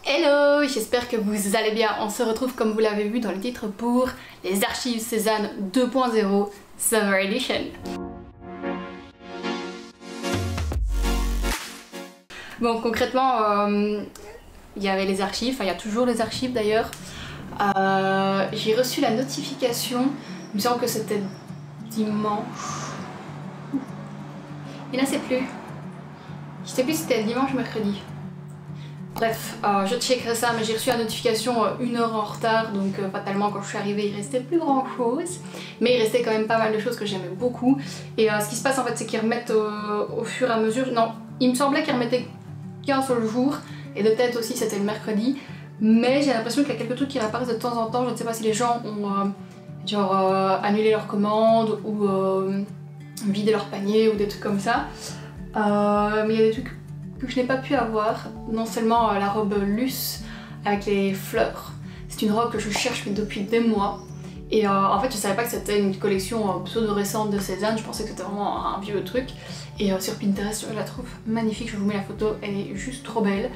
Hello, j'espère que vous allez bien. On se retrouve comme vous l'avez vu dans le titre pour les archives Cézanne 2.0 Summer Edition. Bon, concrètement, il y avait les archives, enfin il y a toujours les archives d'ailleurs. J'ai reçu la notification, il me semble que c'était dimanche. Et là c'est plus. Je sais plus si c'était dimanche ou mercredi. Bref, je checkerai ça, mais j'ai reçu la notification 1 heure en retard, donc fatalement quand je suis arrivée il restait plus grand chose. Mais il restait quand même pas mal de choses que j'aimais beaucoup. Et ce qui se passe en fait c'est qu'ils remettent au fur et à mesure, non, il me semblait qu'ils remettaient qu'un seul jour, et de tête aussi c'était le mercredi. Mais j'ai l'impression qu'il y a quelques trucs qui réapparaissent de temps en temps, je ne sais pas si les gens ont annulé leur commande ou vidé leur panier ou des trucs comme ça. Mais il y a des trucs que je n'ai pas pu avoir, non seulement la robe Luce avec les fleurs, c'est une robe que je cherche mais depuis des mois, et en fait je savais pas que c'était une collection pseudo récente de Cézanne, je pensais que c'était vraiment un vieux truc, et sur Pinterest je la trouve magnifique, je vous mets la photo, elle est juste trop belle,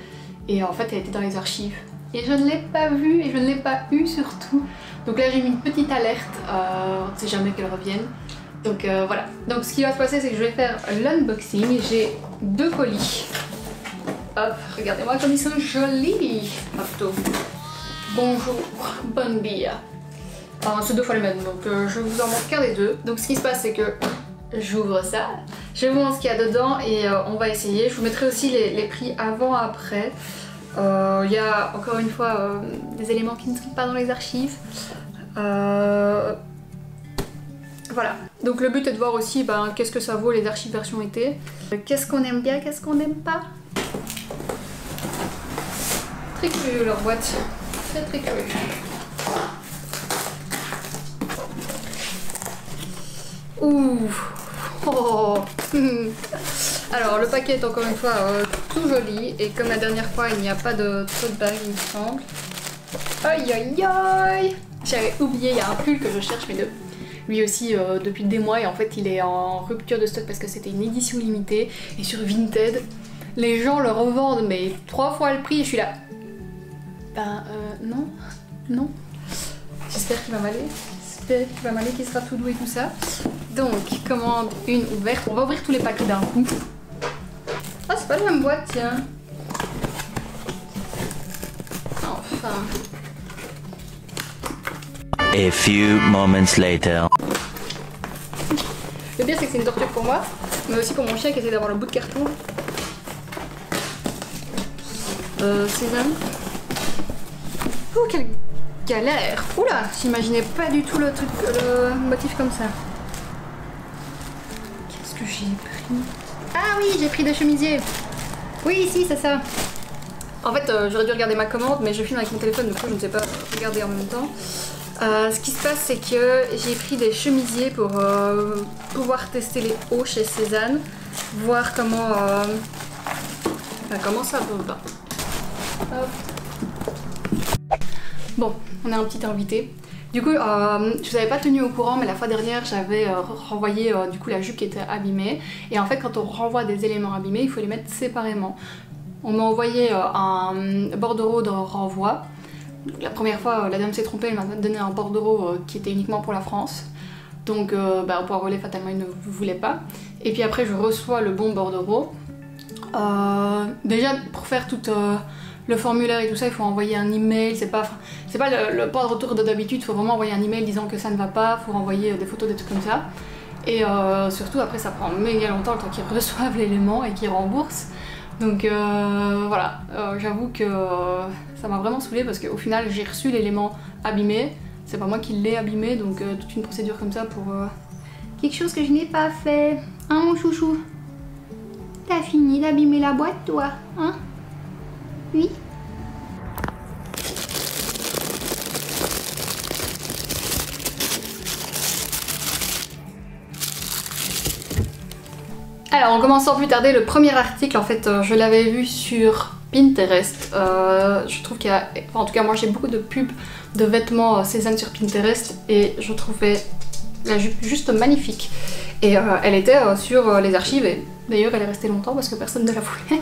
et en fait elle était dans les archives, et je ne l'ai pas vue, et je ne l'ai pas eue surtout, donc là j'ai mis une petite alerte, on ne sait jamais qu'elle revienne. Donc voilà, donc ce qui va se passer c'est que je vais faire l'unboxing, j'ai 2 colis. Hop, regardez-moi comme ils sont jolis. Hop, bonjour, bonne bière. C'est 2 fois le même, donc je vous en montre qu'un des 2. Donc ce qui se passe c'est que j'ouvre ça, je vous montre ce qu'il y a dedans et on va essayer. Je vous mettrai aussi les prix avant-après. Il y a encore une fois des éléments qui ne sont pas dans les archives. Voilà, donc le but est de voir aussi qu'est-ce que ça vaut les archives version été. Qu'est-ce qu'on aime bien, qu'est-ce qu'on n'aime pas. Très curieux leur boîte, très très curieux. Ouh oh. Alors le paquet est encore une fois tout joli et comme la dernière fois il n'y a pas de tote bag il me semble. Aïe aïe aïe. J'avais oublié, il y a un pull que je cherche mais lui aussi depuis des mois et en fait il est en rupture de stock parce que c'était une édition limitée et sur Vinted les gens le revendent mais 3 fois le prix et je suis là non, j'espère qu'il va m'aller, qu'il sera tout doux et tout ça. Donc commande une ouverte, on va ouvrir tous les paquets d'un coup. Ah c'est pas la même boîte tiens. Enfin. A few moments later. Le pire c'est que c'est une torture pour moi, mais aussi pour mon chien qui essaie d'avoir le bout de carton. Cézanne. Oh quelle galère. Oula, j'imaginais pas du tout le truc, le motif comme ça. Qu'est-ce que j'ai pris? Ah oui, j'ai pris des chemisiers. Oui, si, c'est ça. En fait, j'aurais dû regarder ma commande, mais je filme avec mon téléphone, du coup je ne sais pas regarder en même temps. Ce qui se passe c'est que j'ai pris des chemisiers pour pouvoir tester les hauts chez Cézanne, voir comment ça va. Hop. Bon, on a un petit invité. Du coup, je vous avais pas tenu au courant, mais la fois dernière j'avais renvoyé du coup la jupe qui était abîmée. Et en fait quand on renvoie des éléments abîmés, il faut les mettre séparément. On m'a envoyé un bordereau de renvoi. La première fois, la dame s'est trompée, elle m'a donné un bordereau qui était uniquement pour la France. Donc pour relais, fatalement, il ne voulait pas. Et puis après, je reçois le bon bordereau. Déjà, pour faire tout le formulaire et tout ça, il faut envoyer un email. C'est pas le point de retour de d'habitude, il faut vraiment envoyer un email disant que ça ne va pas, il faut renvoyer des photos, des trucs comme ça. Et surtout, après, ça prend méga longtemps le temps qu'ils reçoivent l'élément et qu'ils remboursent. Donc voilà, j'avoue que ça m'a vraiment saoulée parce qu'au final j'ai reçu l'élément abîmé, c'est pas moi qui l'ai abîmé, donc toute une procédure comme ça pour quelque chose que je n'ai pas fait. Hein mon chouchou? T'as fini d'abîmer la boîte toi? Hein? Oui? Alors on commence sans plus tarder, le premier article en fait je l'avais vu sur Pinterest, je trouve qu'il y a, en tout cas moi j'ai beaucoup de pubs de vêtements Cézanne sur Pinterest et je trouvais la jupe juste magnifique et elle était sur les archives et d'ailleurs elle est restée longtemps parce que personne ne la voulait.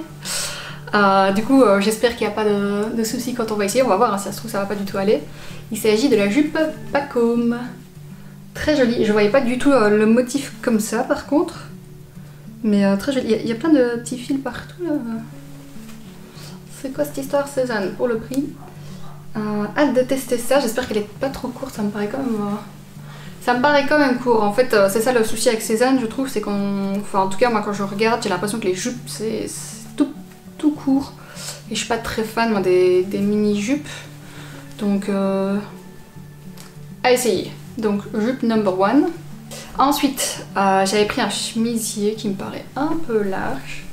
Du coup, j'espère qu'il n'y a pas de soucis quand on va essayer. On va voir, hein, si ça se trouve, ça va pas du tout aller. Il s'agit de la jupe Pacôme. Très jolie. Je voyais pas du tout le motif comme ça, par contre. Mais très jolie. Il y a plein de petits fils partout, là. C'est quoi cette histoire, Cézanne, pour le prix? Hâte de tester ça. J'espère qu'elle est pas trop courte. Ça me paraît quand même... Ça me paraît quand même court. En fait, c'est ça le souci avec Cézanne, je trouve. C'est qu'on... Enfin, en tout cas, moi, quand je regarde, j'ai l'impression que les jupes, c'est tout court. Et je suis pas très fan, moi, des mini-jupes. Donc, à essayer. Donc, jupe number 1. Ensuite, j'avais pris un chemisier qui me paraît un peu large.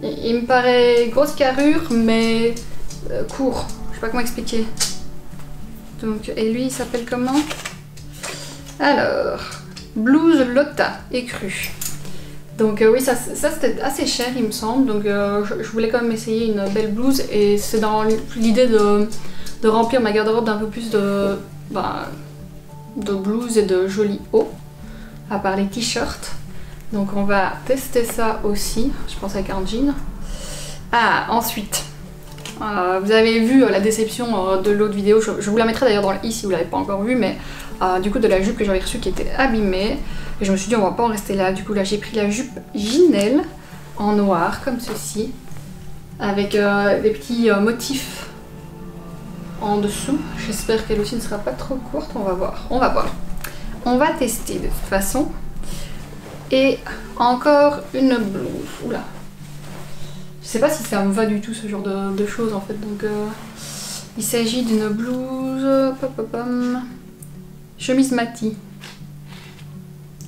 Il me paraît grosse carrure, mais court. Je sais pas comment expliquer. Donc, et lui, il s'appelle comment? Alors, blouse Lotta, écrue. Donc oui, ça c'était assez cher, il me semble. Donc je voulais quand même essayer une belle blouse. Et c'est dans l'idée de remplir ma garde-robe d'un peu plus de blouses et de jolis hauts. À part les t-shirts. Donc on va tester ça aussi. Je pense avec un jean. Ah, ensuite. Vous avez vu la déception de l'autre vidéo. Je vous la mettrai d'ailleurs dans le i si vous l'avez pas encore vu. Mais du coup de la jupe que j'avais reçue qui était abîmée. Et je me suis dit on va pas en rester là. Du coup là j'ai pris la jupe Ginelle en noir comme ceci. Avec des petits motifs en dessous. J'espère qu'elle aussi ne sera pas trop courte. On va voir. On va voir. On va tester de toute façon. Et encore une blouse. Oula. Je sais pas si ça me va du tout ce genre de choses en fait. Donc il s'agit d'une blouse. Chemise Mati.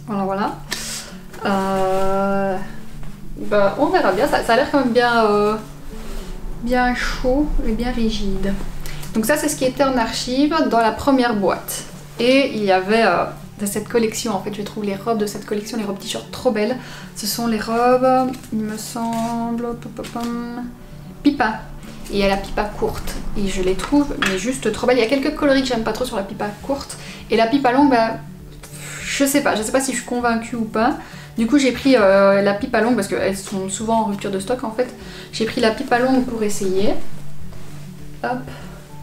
Voilà. Bah, on verra bien. Ça a l'air quand même bien chaud et bien rigide. Donc ça c'est ce qui était en archive dans la première boîte. Et il y avait de cette collection, en fait je trouve les robes de cette collection, les robes t-shirt trop belles. Ce sont les robes, il me semble, Pipa. Et il y a la pipa courte. Et je les trouve mais juste trop belles. Il y a quelques coloris que j'aime pas trop sur la pipa courte. Et la pipa longue, bah, je sais pas si je suis convaincue ou pas. Du coup j'ai pris la pipa longue parce qu'elles sont souvent en rupture de stock en fait. J'ai pris la pipa longue pour essayer. Hop.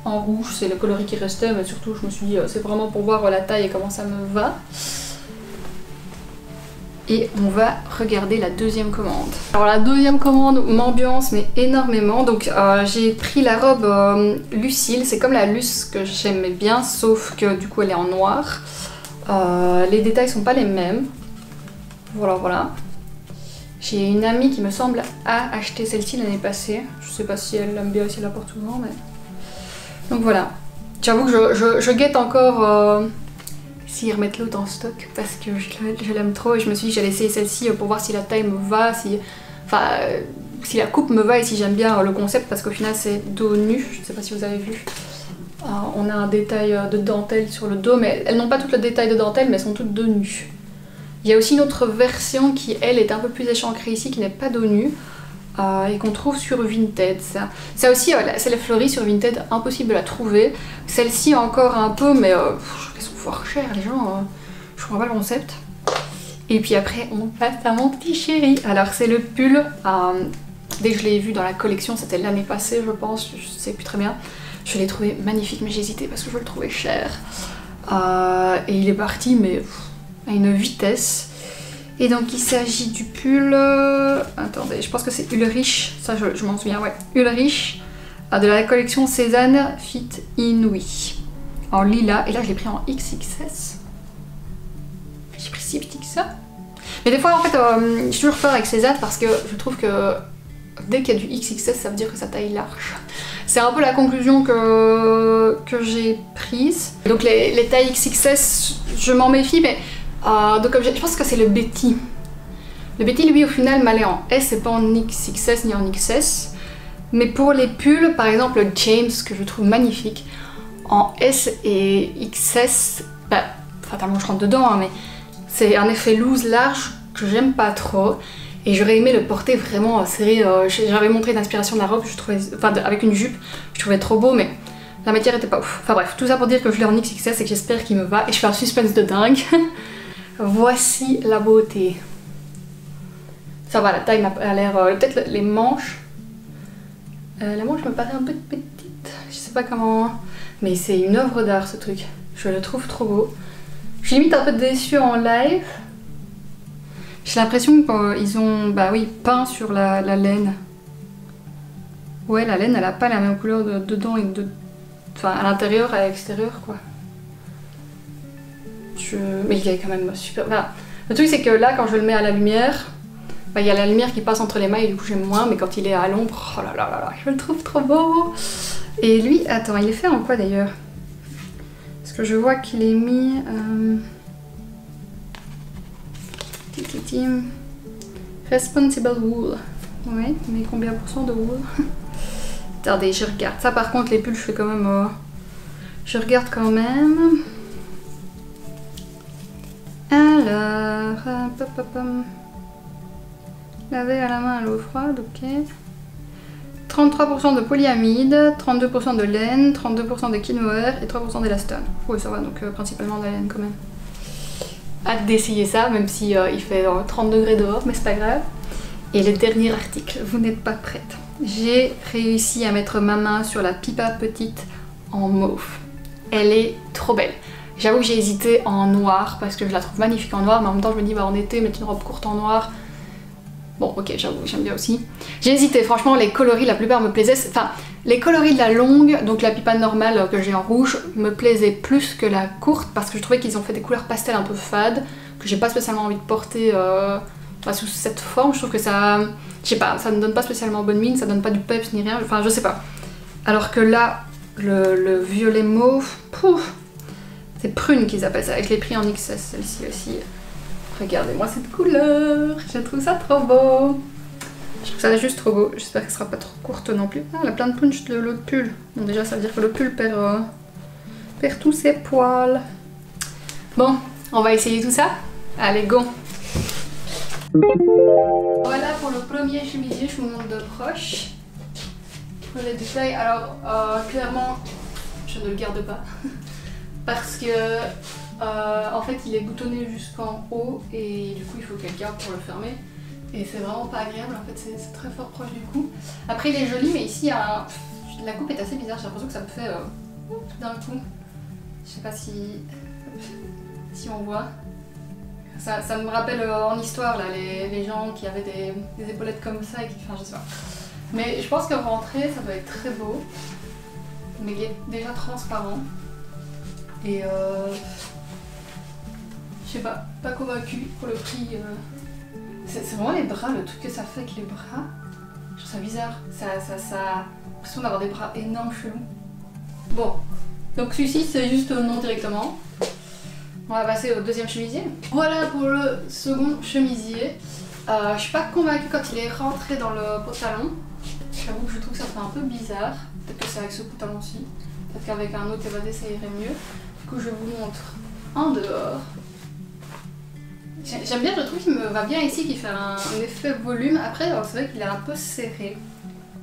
En rouge, c'est le coloris qui restait, mais surtout je me suis dit c'est vraiment pour voir la taille et comment ça me va. Et on va regarder la deuxième commande. Alors la deuxième commande m'ambiance mais énormément. Donc j'ai pris la robe Lucille, c'est comme la Luce que j'aimais bien, sauf que du coup elle est en noir. Les détails sont pas les mêmes. Voilà. J'ai une amie qui me semble a acheté celle-ci l'année passée. Je sais pas si elle l'aime bien, si elle la porte souvent, mais... Donc voilà, j'avoue que je guette encore s'ils remettent l'autre en stock parce que je l'aime trop et je me suis dit que j'allais essayer celle-ci pour voir si la taille me va, si la coupe me va et si j'aime bien le concept parce qu'au final c'est dos nu, je ne sais pas si vous avez vu. On a un détail de dentelle sur le dos, mais elles n'ont pas tout le détail de dentelle mais elles sont toutes dos nu. Il y a aussi une autre version qui elle est un peu plus échancrée ici, qui n'est pas dos nu. Et qu'on trouve sur Vinted. Ça aussi, c'est la fleurie sur Vinted, impossible de la trouver. Celle-ci encore un peu, mais elles sont fort chères les gens. Je comprends pas le concept. Et puis après, on passe à mon petit chéri. Alors c'est le pull. Dès que je l'ai vu dans la collection, c'était l'année passée je pense, je sais plus très bien. Je l'ai trouvé magnifique, mais j'ai hésité parce que je le trouvais cher. Et il est parti, mais à une vitesse. Et donc il s'agit du pull, attendez, je pense que c'est Ulrich, ça je m'en souviens, ouais, Ulrich, de la collection Cézanne Fit Inouï, en lilas, et là je l'ai pris en XXS. J'ai pris si petit que ça. Mais des fois en fait, j'ai toujours peur avec Cézanne parce que je trouve que dès qu'il y a du XXS, ça veut dire que sa taille large. C'est un peu la conclusion que j'ai prise. Donc les tailles XXS, je m'en méfie, mais... donc je pense que c'est le Betty. Le Betty lui au final m'allait en S et pas en XXS ni en XS. Mais pour les pulls, par exemple le James que je trouve magnifique, en S et XS, bah, fatalement je rentre dedans, hein, mais c'est un effet loose large que j'aime pas trop. Et j'aurais aimé le porter vraiment serré. J'avais montré l'inspiration de la robe, je trouvais, avec une jupe, je trouvais trop beau, mais la matière était pas ouf. Enfin bref, tout ça pour dire que je l'ai en XXS et que j'espère qu'il me va. Et je fais un suspense de dingue. Voici la beauté. Ça va, la taille a l'air... peut-être les manches. La manche me paraît un peu petite, je sais pas comment... Mais c'est une œuvre d'art ce truc, je le trouve trop beau. Je suis limite un peu déçue en live. J'ai l'impression qu'ils ont, bah oui, peint sur la laine. Ouais, la laine elle a pas la même couleur dedans et enfin à l'intérieur et à l'extérieur quoi. Mais il est quand même super... Enfin, le truc c'est que là quand je le mets à la lumière, bah, y a la lumière qui passe entre les mailles, du coup j'aime moins, mais quand il est à l'ombre, oh là là là là, je le trouve trop beau. Et lui, attends, il est fait en quoi d'ailleurs? Parce que je vois qu'il est mis... Responsible wool. Ouais, mais combien % de wool? Attendez, je regarde. Ça par contre, les pulls, je fais quand même... Je regarde quand même. Alors... Laver à la main à l'eau froide, ok. 33% de polyamide, 32% de laine, 32% de kinmohair et 3% d'élastane. Oui, ça va, donc principalement de la laine quand même. Hâte d'essayer ça, même si il fait 30 degrés dehors, mais c'est pas grave. Et le dernier article, vous n'êtes pas prête. J'ai réussi à mettre ma main sur la Pipa petite en mauve. Elle est trop belle. J'avoue que j'ai hésité en noir parce que je la trouve magnifique en noir, mais en même temps je me dis bah en été mettre une robe courte en noir. Bon ok, j'avoue, j'aime bien aussi. J'ai hésité, franchement les coloris la plupart me plaisaient. Enfin, les coloris de la longue, donc la Pipa normale que j'ai en rouge, me plaisaient plus que la courte parce que je trouvais qu'ils ont fait des couleurs pastel un peu fades, que j'ai pas spécialement envie de porter sous cette forme. Je trouve que ça... Je sais pas, ça ne donne pas spécialement bonne mine, ça donne pas du peps ni rien, enfin je sais pas. Alors que là, le violet mauve, pouf, c'est prune qu'ils appellent ça, avec les prix en XS, celle-ci aussi. Regardez-moi cette couleur, je trouve ça trop beau. Je trouve ça juste trop beau, j'espère qu'elle sera pas trop courte non plus. Ah, elle a plein de punch de l'autre pull. Bon déjà ça veut dire que le pull perd tous ses poils. Bon, on va essayer tout ça. Allez, go. Voilà pour le premier chemisier, je vous montre de proche. Pour les détails, alors clairement, je ne le garde pas. Parce que en fait il est boutonné jusqu'en haut et du coup il faut quelqu'un pour le fermer. Et c'est vraiment pas agréable, en fait c'est très fort proche du cou. Après il est joli mais ici la coupe est assez bizarre, j'ai l'impression que ça me fait d'un coup. Je sais pas si on voit. Ça me rappelle en histoire là, les gens qui avaient des épaulettes comme ça et qui... Enfin je sais pas. Mais je pense qu'en rentrée ça doit être très beau. Mais il est déjà transparent. Et je sais pas convaincue pour le prix. C'est vraiment les bras, le truc que ça fait avec les bras. Je trouve ça bizarre. Ça a l'impression d'avoir des bras énormes, chelous. Bon, donc celui-ci c'est juste non directement. On va passer au deuxième chemisier. Voilà pour le second chemisier. Je suis pas convaincue quand il est rentré dans le pantalon. J'avoue que je trouve que ça fait un peu bizarre. Peut-être que c'est avec ce pantalon-ci. Peut-être qu'avec un autre évadé ça irait mieux. Du coup je vous montre en dehors. J'aime bien, je trouve qu'il me va bien ici, qui fait un effet volume. Après c'est vrai qu'il est un peu serré.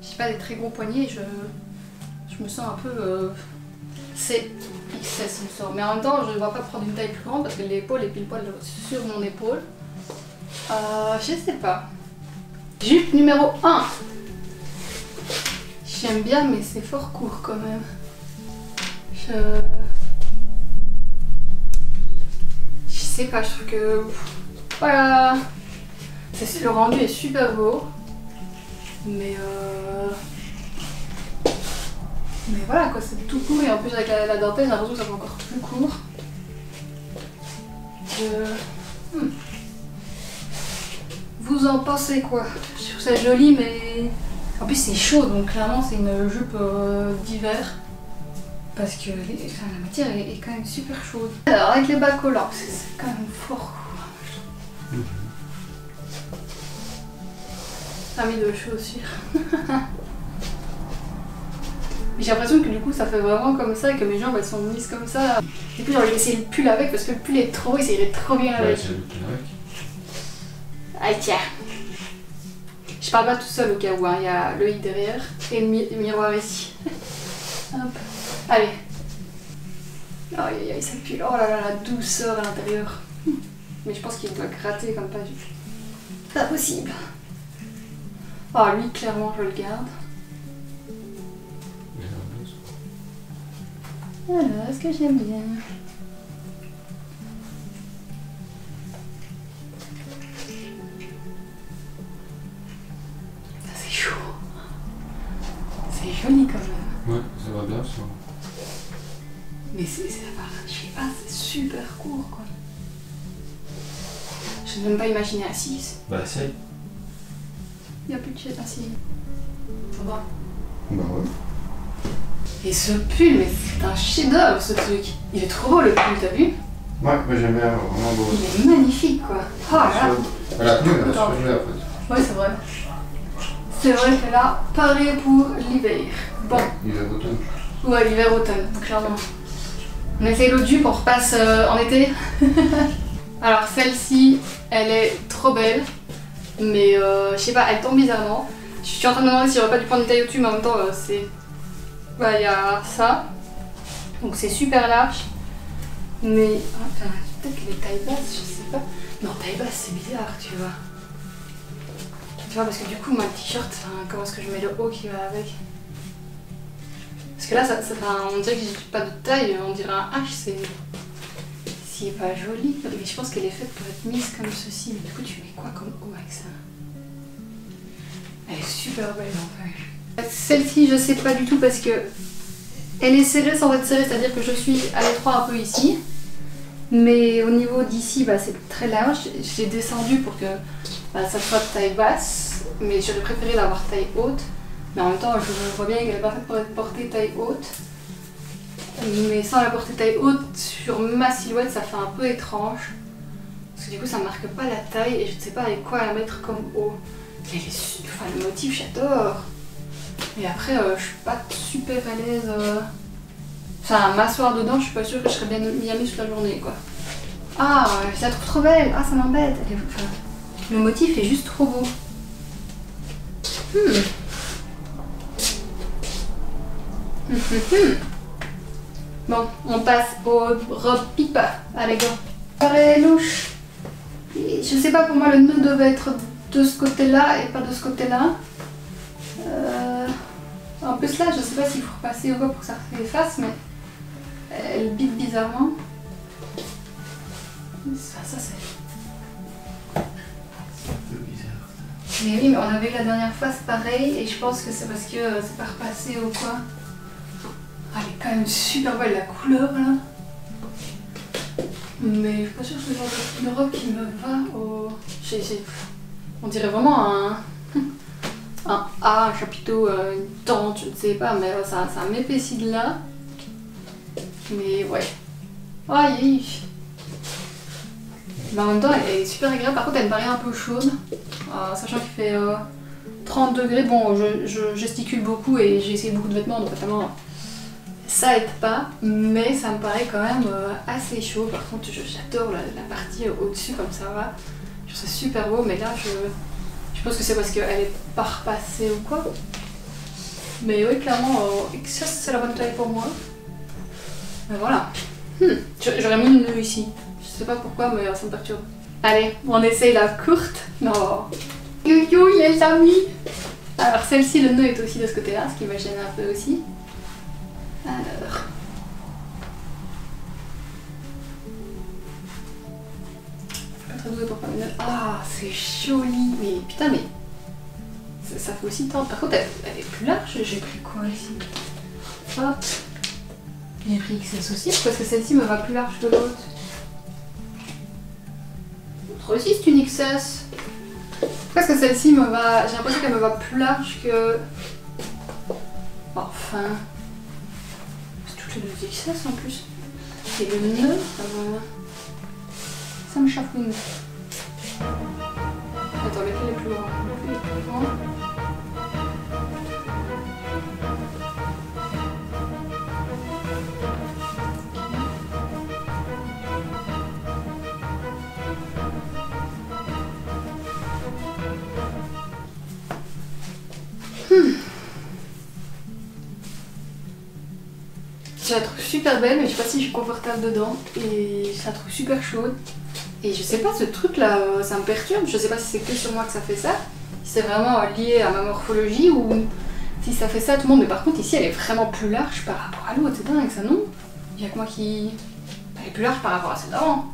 J'ai pas des très gros poignets, je me sens un peu... c'est XS il me sort. Mais en même temps je ne vais pas prendre une taille plus grande parce que l'épaule est pile poil sur mon épaule. Je sais pas. Jupe numéro 1. J'aime bien mais c'est fort court quand même. Je sais pas, je trouve que... Voilà. Le rendu est super beau. Mais voilà quoi, c'est tout court et en plus avec la dentelle j'ai l'impression que ça fait encore plus court. Vous en pensez quoi? Je trouve ça joli mais... En plus c'est chaud donc clairement c'est une jupe d'hiver. Parce que la matière est quand même super chaude. Alors avec les bas collants, c'est quand même fort court. Amis de chaussures. J'ai l'impression que du coup ça fait vraiment comme ça et que mes jambes elles sont mises comme ça. Et puis j'ai envie d'essayer le pull avec parce que le pull est trop, il irait trop bien avec. Allez tiens. Je parle pas tout seul au cas où, hein. Il y a l'œil derrière et le miroir ici. Hop. Allez. Aïe aïe aïe, ça pue. Oh là là, la douceur à l'intérieur. Mais je pense qu'il doit gratter comme pas du tout. Pas possible. Oh lui clairement je le garde. Alors, est-ce que j'aime bien? Ça c'est chaud. C'est joli quand même. Ouais, ça va bien ça. Mais c'est, je sais pas, c'est super court quoi. Je ne peux même pas imaginer assise. Bah essaye. Il n'y a plus de chaise assise. Ça va. Bah ouais. Et ce pull, mais c'est un chef-d'œuvre ce truc. Il est trop beau le pull, t'as vu? Ouais, mais j'aime bien, vraiment beau. Il est magnifique quoi. Oh là là. La tenue, elle a Attends. surgelé en fait. Ouais, c'est vrai. C'est vrai que là, pareil pour l'hiver. Bon, Hiver-automne. ouais, l'hiver-automne, clairement. On essaye l'autre jupe, on repasse en été. Alors celle-ci, elle est trop belle, mais je sais pas, elle tombe bizarrement. Je suis en train de me demander si j'aurais pas dû prendre une taille au-dessus, mais en même temps, c'est... Bah, il y a ça. Donc c'est super large. Mais... Enfin, peut-être qu'elle est taille basse, je sais pas. Non, taille basse, c'est bizarre, tu vois. Tu vois, parce que du coup, moi, le t-shirt, comment est-ce que je mets le haut qui va avec? Parce que là, on dirait que j'ai pas de taille, on dirait un H, c'est pas joli. Mais je pense qu'elle est faite pour être mise comme ceci. Mais du coup, tu mets quoi comme haut avec ça? Elle est super belle en fait. Celle-ci, je sais pas du tout parce que elle est serrée sans être serrée, c'est-à-dire que je suis à l'étroit un peu ici. Mais au niveau d'ici, bah, c'est très large. J'ai descendu pour que bah, ça soit de taille basse, mais j'aurais préféré l'avoir taille haute. Mais en même temps, je vois bien qu'elle n'est pas faite pour être portée taille haute. Mais sans la porter taille haute, sur ma silhouette, ça fait un peu étrange. Parce que du coup, ça marque pas la taille et je ne sais pas avec quoi la mettre comme haut. Mais enfin, le motif, j'adore. Et après, je suis pas super à l'aise. Enfin, m'asseoir dedans, je suis pas sûre que je serais bien mis toute la journée, quoi. Ah, je la trouve trop belle. Ah, ça m'embête. Enfin, le motif est juste trop beau. Bon, on passe aux robes pipa. Allez, go. Pareil, louche. Et je sais pas, pour moi, le nœud devait être de ce côté-là et pas de ce côté-là. En plus, là, je sais pas s'il faut repasser ou quoi pour que ça efface, mais elle bite bizarrement. Ça c'est Un peu bizarre. Mais oui, mais on avait eu la dernière fois, c'est pareil, et je pense que c'est parce que c'est pas repassé ou quoi. Ah, elle est quand même super belle la couleur là. Mais je suis pas sûre que c'est le genre de robe qui me va au... On dirait vraiment un A, un chapiteau, une tente, je ne sais pas, mais ça m'épaissit de là. Mais ouais. Aïe, aïe. Mais en même temps, elle est super agréable. Par contre, elle me paraît un peu chaude. Sachant qu'il fait 30 degrés. Bon, je gesticule beaucoup et j'ai essayé beaucoup de vêtements, donc notamment ça aide pas. Mais ça me paraît quand même assez chaud. Par contre, j'adore la partie au-dessus, comme ça va. Je trouve ça super beau, mais là, je pense que c'est parce qu'elle est pas repassée ou quoi. Mais oui, clairement, XS c'est la bonne taille pour moi. Mais voilà. J'aurais mis une nœud ici. Je sais pas pourquoi, mais ça me perturbe. Allez, on essaye la courte. Non. Yo les amis. Alors celle-ci, le nœud est aussi de ce côté-là, ce qui me gêne un peu aussi. Alors. Pas très douée pour faire une nœud. Ah, c'est joli. Mais putain, mais ça fait aussi tant. Par contre, elle est plus large. J'ai pris quoi ici? Hop. J'ai pris XS aussi, parce que celle-ci me va plus large que l'autre. L'autre aussi c'est une XS. Parce que celle-ci me va... J'ai l'impression qu'elle me va plus large que... Enfin... C'est toutes les deux XS en plus. Et le nœud, ça me chafouine. Attends, lequel est plus grand? Lequel est plus grand? Je la trouve super belle, mais je sais pas si je suis confortable dedans. Et je la trouve super chaude. Et je sais pas, ce truc là, ça me perturbe. Je sais pas si c'est que sur moi que ça fait ça. Si c'est vraiment lié à ma morphologie ou si ça fait ça à tout le monde. Mais par contre, ici, elle est vraiment plus large par rapport à l'autre. C'est dingue ça, non? Il y a que moi qui... Elle est plus large par rapport à celle d'avant.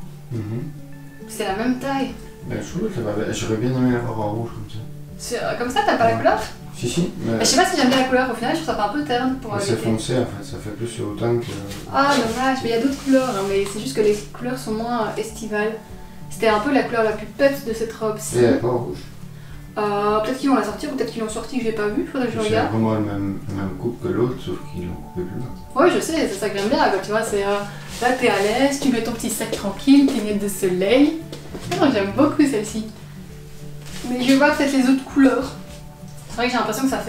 C'est la même taille. Ben, je trouve que j'aurais bien aimé l'avoir en rouge comme ça. Comme ça, t'as pas la couleur? Si, mais... Je sais pas si j'aime bien la couleur, au final je trouve ça fait un peu terne pour c'est foncé en fait, ça fait plus automne que... Ah dommage, mais il y a d'autres couleurs, hein, mais c'est juste que les couleurs sont moins estivales. C'était un peu la couleur la plus peps de cette robe-ci. Et elle est pas en rouge. Peut-être qu'ils vont la sortir, ou peut-être qu'ils l'ont sortie que j'ai pas vu, faudrait que je C'est regarde. vraiment le même coupe que l'autre, sauf qu'ils l'ont coupé plus bas. Ouais, je sais, c'est ça que j'aime bien, quoi, tu vois, c'est... là t'es à l'aise, tu mets ton petit sac tranquille, tes lunettes de soleil. Non, j'aime beaucoup celle-ci. Mais je vais voir peut-être les autres couleurs. C'est vrai que j'ai l'impression que ça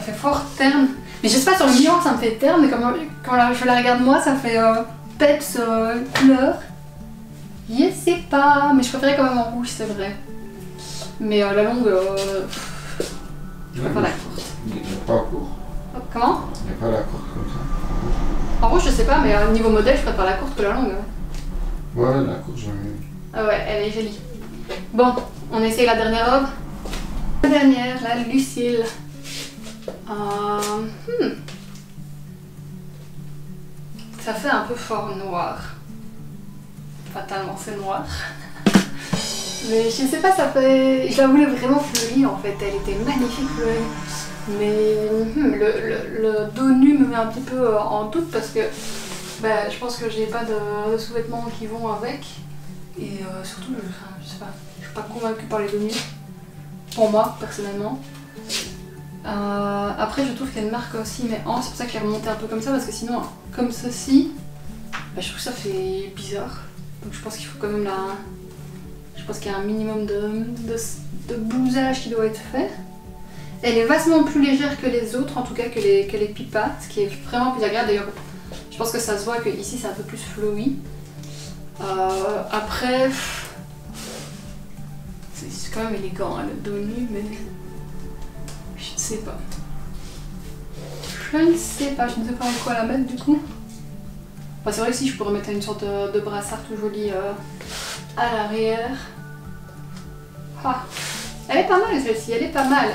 fait fort terne. Mais je sais pas, sur le miroir ça me fait terne, mais quand je la regarde moi, ça fait peps couleur. Je sais pas, mais je préférais quand même en rouge, c'est vrai. Mais la longue, je préfère la courte. Il n'est pas court. Comment? Il n'est pas la courte comme ça. En rouge, je sais pas, mais au niveau modèle, je préfère la courte que la longue. Ouais, la courte, j'aime mieux. Ah ouais, elle est jolie. Bon, on essaye la dernière robe. La dernière, la Lucille. Ça fait un peu fort noir. Fatalement, c'est noir. Mais je sais pas, ça fait... Je la voulais vraiment fleurie en fait, elle était magnifique fleurie. Mais le dos nu me met un petit peu en doute parce que je pense que j'ai pas de sous-vêtements qui vont avec. Et surtout, je sais pas, je suis pas convaincue par les dos nus. Pour moi, personnellement. Après, je trouve qu'elle marque aussi mes hanches, c'est pour ça que je l'ai remontée un peu comme ça, parce que sinon, comme ceci, je trouve que ça fait bizarre. Donc je pense qu'il faut quand même la... Je pense qu'il y a un minimum de blousage qui doit être fait. Elle est vastement plus légère que les autres, en tout cas que les pipas, ce qui est vraiment plus agréable. D'ailleurs, je pense que ça se voit que ici c'est un peu plus flowy. Après, c'est quand même élégant hein, le dos nu, mais je ne sais pas. Je ne sais pas avec quoi la mettre du coup. Enfin, c'est vrai que si je pourrais mettre une sorte de brassard tout joli à l'arrière. Ah. Elle est pas mal celle-ci, elle est pas mal.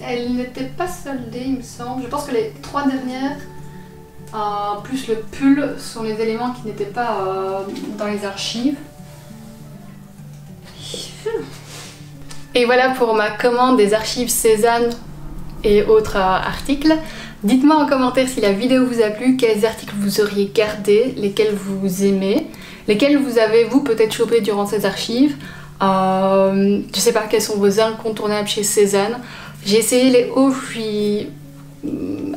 Elle n'était pas soldée il me semble. Je pense que les 3 dernières, plus le pull, sont les éléments qui n'étaient pas dans les archives. Et voilà pour ma commande des archives Cézanne et autres articles. Dites-moi en commentaire si la vidéo vous a plu, quels articles vous auriez gardés, lesquels vous aimez, lesquels vous avez vous peut-être chopé durant ces archives. Je sais pas quels sont vos incontournables chez Cézanne. J'ai essayé les hauts, je suis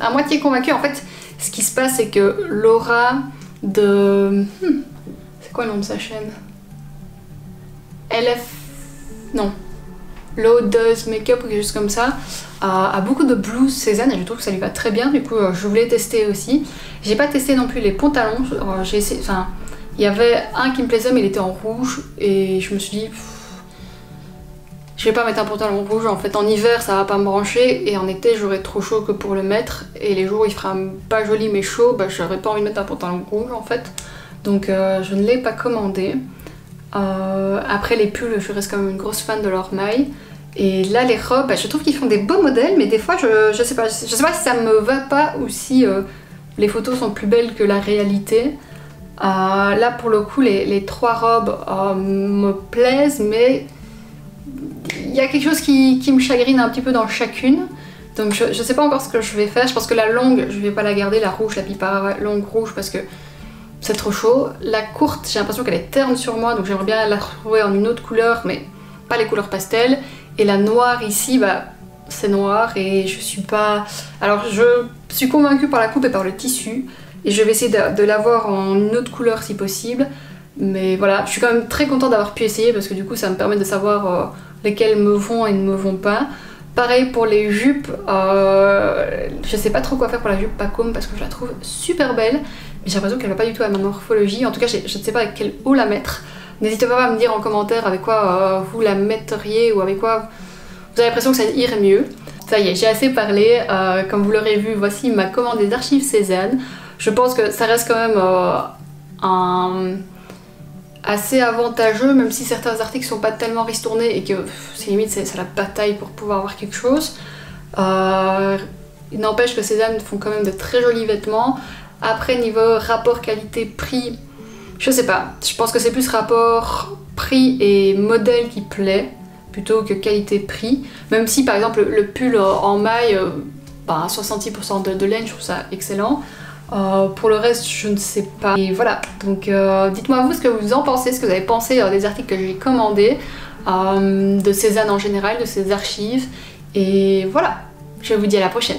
à moitié convaincue. En fait, ce qui se passe, c'est que Laura de... c'est quoi le nom de sa chaîne? Non. Low Does Makeup ou quelque chose comme ça, a beaucoup de blues Cézanne et je trouve que ça lui va très bien. Du coup, je voulais tester aussi. J'ai pas testé non plus les pantalons. J'ai essayé... Enfin, il y avait un qui me plaisait mais il était en rouge et je me suis dit je vais pas mettre un pantalon rouge, en fait en hiver ça va pas me brancher et en été j'aurais trop chaud que pour le mettre et les jours où il fera pas joli mais chaud, j'aurais pas envie de mettre un pantalon rouge en fait, donc je ne l'ai pas commandé. Après les pulls, je reste quand même une grosse fan de leur maille et là les robes, je trouve qu'ils font des beaux modèles mais des fois je sais pas si ça me va pas ou si les photos sont plus belles que la réalité. Là pour le coup les 3 robes me plaisent mais il y a quelque chose qui me chagrine un petit peu dans chacune, donc je sais pas encore ce que je vais faire. Je pense que la longue je vais pas la garder, la rouge, la pipa longue rouge parce que c'est trop chaud. La courte j'ai l'impression qu'elle est terne sur moi donc j'aimerais bien la retrouver en une autre couleur mais pas les couleurs pastel, et la noire ici c'est noir et je suis pas... Alors je suis convaincue par la coupe et par le tissu. Et je vais essayer de l'avoir en une autre couleur si possible. Mais voilà, je suis quand même très contente d'avoir pu essayer parce que du coup ça me permet de savoir lesquelles me vont et ne me vont pas. Pareil pour les jupes, je sais pas trop quoi faire pour la jupe Pacôme parce que je la trouve super belle. Mais j'ai l'impression qu'elle va pas du tout à ma morphologie. En tout cas je ne sais pas avec quel haut la mettre. N'hésitez pas à me dire en commentaire avec quoi vous la metteriez ou avec quoi vous avez l'impression que ça irait mieux. Ça y est, j'ai assez parlé. Comme vous l'aurez vu, voici ma commande des archives Cézanne. Je pense que ça reste quand même assez avantageux, même si certains articles sont pas tellement ristournés et que c'est limite c'est la bataille pour pouvoir avoir quelque chose. Il n'empêche que Cézanne font quand même de très jolis vêtements. Après, niveau rapport qualité-prix, je sais pas. Je pense que c'est plus rapport prix et modèle qui plaît, plutôt que qualité-prix. Même si, par exemple, le pull en maille, 66% de laine, je trouve ça excellent. Pour le reste, je ne sais pas. Et voilà, donc dites-moi vous ce que vous en pensez, ce que vous avez pensé des articles que j'ai commandés, de Cézanne en général, de ses archives. Et voilà, je vous dis à la prochaine.